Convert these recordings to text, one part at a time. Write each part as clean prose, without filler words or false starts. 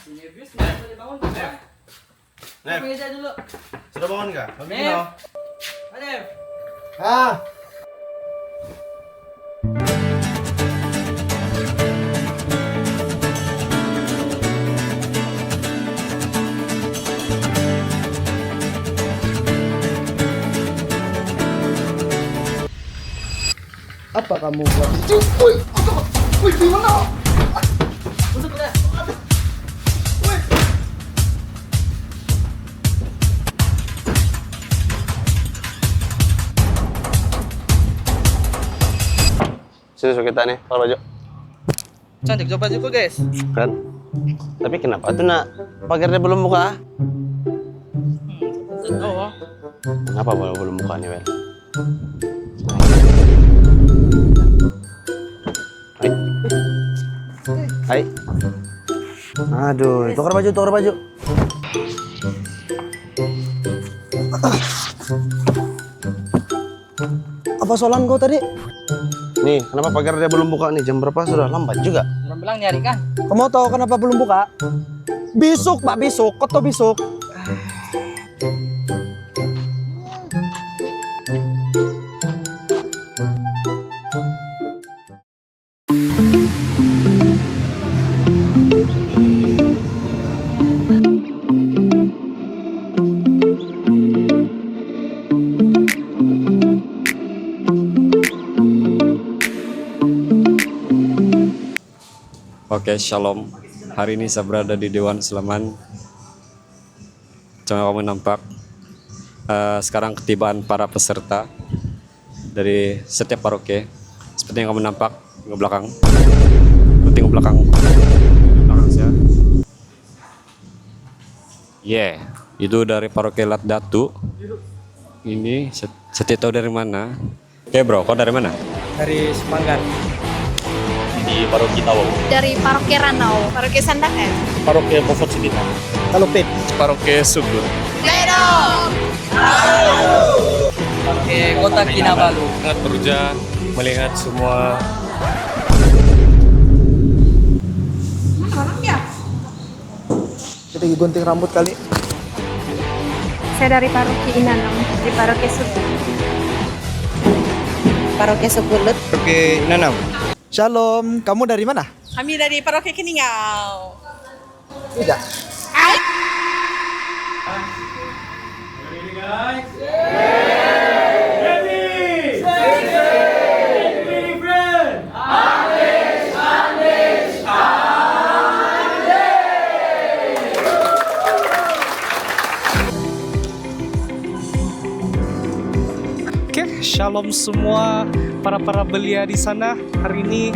Si Nebius nggak bisa dibangun kan? Nep, Meja dulu. sudah bangun nggak? Nep. Nep. Ah, Apa kamu buat? Woi, woi, di mana? Masuk udah. susu kita nih, kalau baju. Cantik coba juga guys. Kan? Tapi kenapa tuh nak pagarnya belum buka? Oh. Kenapa belum buka nih, Wel? Hai. Aduh, tukar baju, tukar baju. Apa soalan kau tadi? Nih, kenapa pagar dia belum buka nih? Jam berapa sudah? Lambat juga. Orang bilang nyari kan? Kamu tahu kenapa belum buka? Besok, Pak, besok. Kau tahu besok? Oke, shalom. Hari ini saya berada di Dewan Sleman. Coba kamu nampak. Sekarang ketibaan para peserta dari setiap paroki. Seperti yang kamu nampak ke belakang. Tengok belakang. Belakang saya. Itu dari paroki Lat Datu. Ini saya tahu dari mana. Oke bro, kau dari mana? Dari Semanggar. Di paroki Tawau. Dari Paroki Ranau, Paroki Sandakan. Paroki Pofot Sidita. Kalau Pip. Paroki Subur. Oke, Kota Kinabalu. Sangat beruja melihat semua Kita gunting rambut kali. Saya dari Paroki Inanam, di Paroki Subulut. Paroki Subulut. Oke, Nanam. Shalom, kamu dari mana? Kami dari Paroki Keningau. Tidak. Oke, shalom semua para belia di sana. Hari ini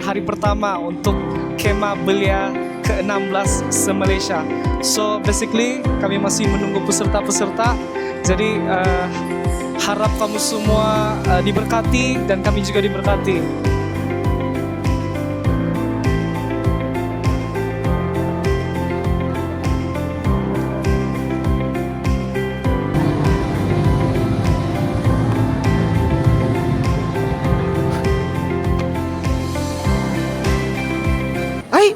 hari pertama untuk kemah belia ke-16 se-Malaysia. So basically kami masih menunggu peserta-peserta. Jadi harap kamu semua diberkati dan kami juga diberkati. Hai.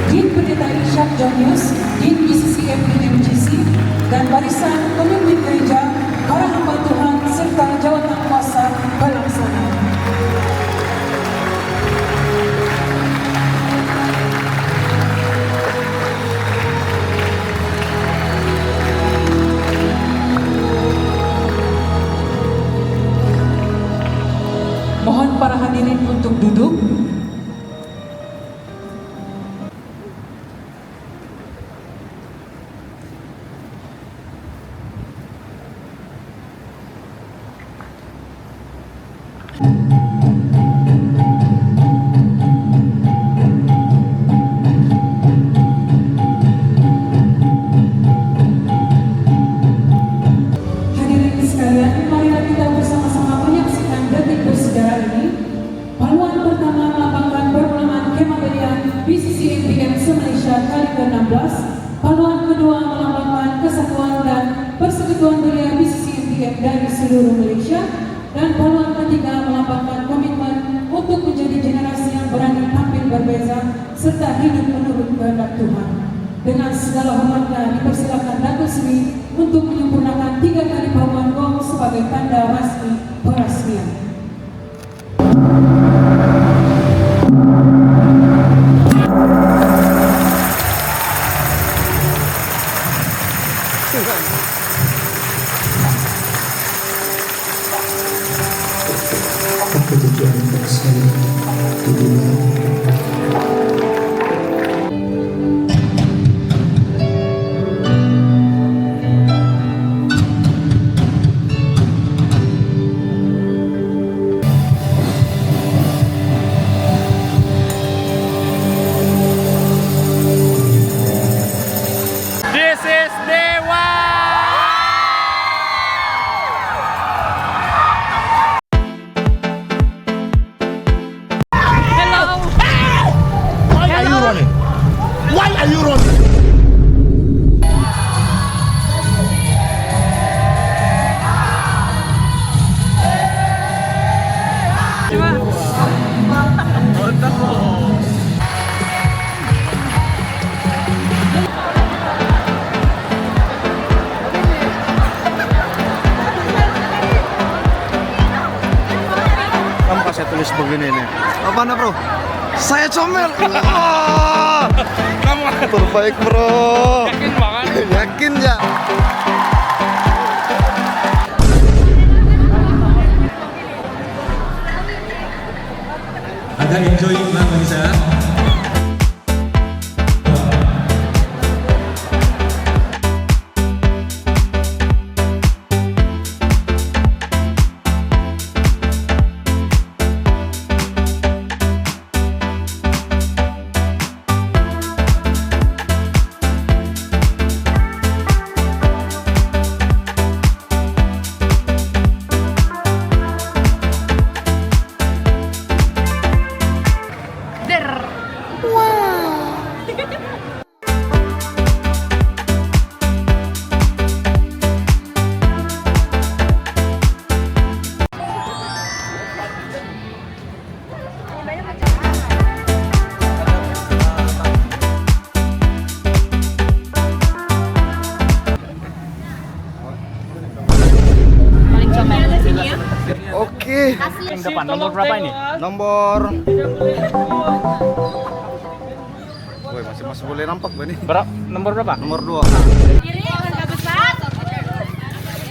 Din Pendeta Ishak Jonius, Din BCCM MGC, dan barisan pemimpin gereja, para hamba Tuhan, serta jawatan kuasa pelaksana. Mohon para hadirin untuk duduk. Persatuan Belia BCC MPF dari seluruh Malaysia, dan pahlawan ketiga melambangkan komitmen untuk menjadi generasi yang berani tampil berbeza serta hidup menurut kehendak Tuhan. Dengan segala hormatnya dipersilakan Datuk Seri untuk menyempurnakan 3 kali pauman gong sebagai tanda rasmi perasmian. This is Dewa. Kenapa saya tulis begini nih? Apa bro? Saya comel. Kamu terbaik bro. Yakin banget. Yakin ya? Agak enjoy Bang Nisa. Oke. Yang depan nomor berapa ini? Nomor. Woi, masih boleh nampak ini. Nomor berapa? Nomor 2. Kiri langkah besar.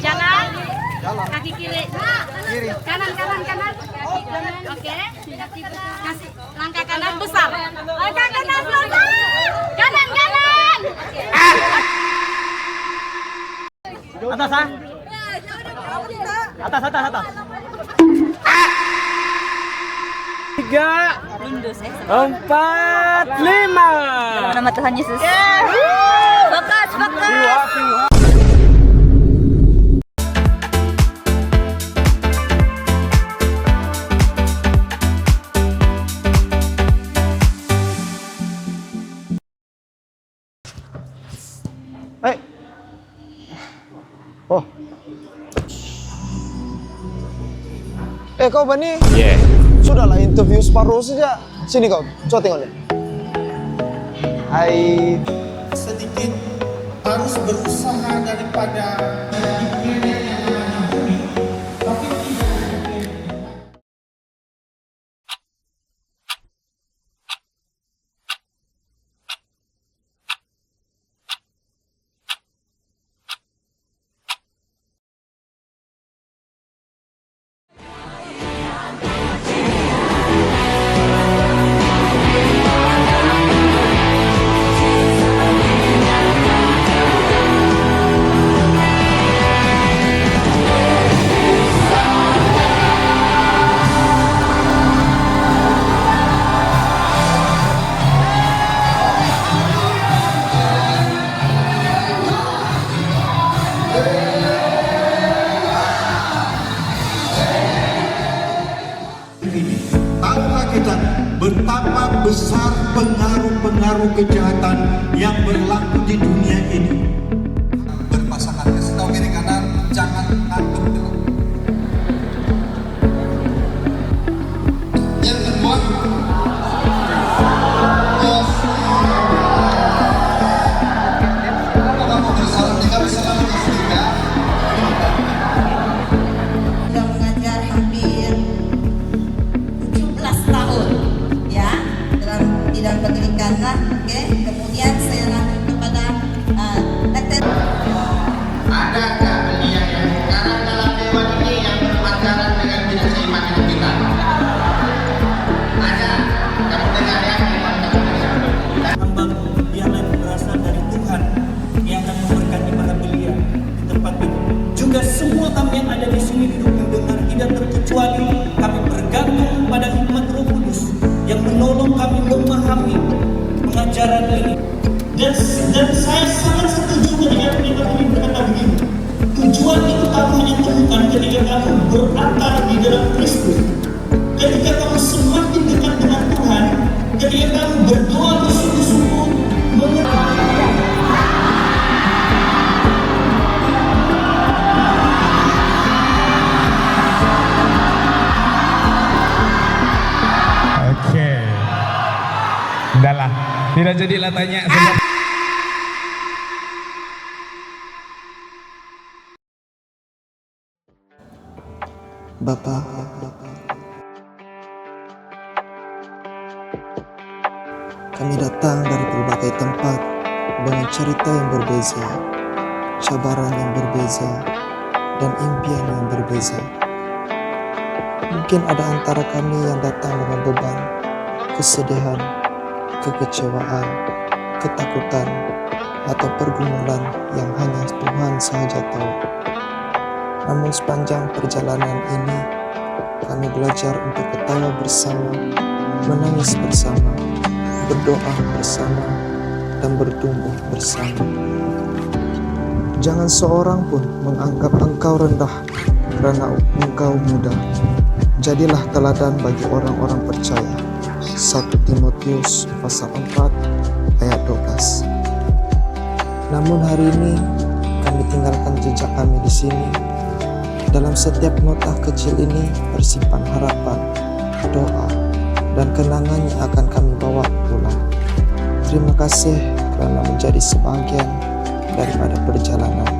Jalan. Kaki kiri. Kiri. Kanan. Kaki kanan. Oke. Kasih langkah kanan besar. Langkah kanan besar. Kanan. Atas ah. Atas. 3, 4, 5. Nama Tuhan Yesus. Fokus. Hey. Oh. Kau Bani? Yeah. Sudahlah interview separuh saja. Sini kau, coba tengok ni. Hai. Sedikit harus berusaha daripada tapi betapa besar pengaruh-pengaruh kejahatan yang berlaku di dunia ini. Berpasangan, kasih tahu kiri kanan. adakah belia yang sekarang dalam dewan ini yang berpacaran dengan tidak seiman dengan kita? Ada. Kamu dengar ya? Hamba yang berasal dari Tuhan yang akan memberkati para belia di tempat ini. Juga semua kami yang ada di sini duduk mendengar tidak terkecuali kami bergantung pada hikmat Roh Kudus yang menolong kami memahami pengajaran ini. Dan saya sangat setuju ketika penikmat ini berkata begini, tujuan itu kamu hanya temukan ketika kamu berakar di dalam Kristus. Ketika kamu semakin dekat dengan Tuhan, ketika kamu berdoa bersungguh-sungguh Oke. Udahlah, tidak jadilah tanya. Bapak, kami datang dari berbagai tempat dengan cerita yang berbeza, cabaran yang berbeza, dan impian yang berbeza. Mungkin ada antara kami yang datang dengan beban, kesedihan, kekecewaan, ketakutan, atau pergumulan yang hanya Tuhan sahaja tahu. Namun sepanjang perjalanan ini, kami belajar untuk ketawa bersama, menangis bersama, berdoa bersama, dan bertumbuh bersama. Jangan seorang pun menganggap engkau rendah karena engkau muda. Jadilah teladan bagi orang-orang percaya. 1 Timotius pasal 4 ayat 12. Namun hari ini kami tinggalkan jejak kami di sini. Dalam setiap nota kecil ini tersimpan harapan, doa, dan kenangan yang akan kami bawa pulang. Terima kasih kerana menjadi sebahagian daripada perjalanan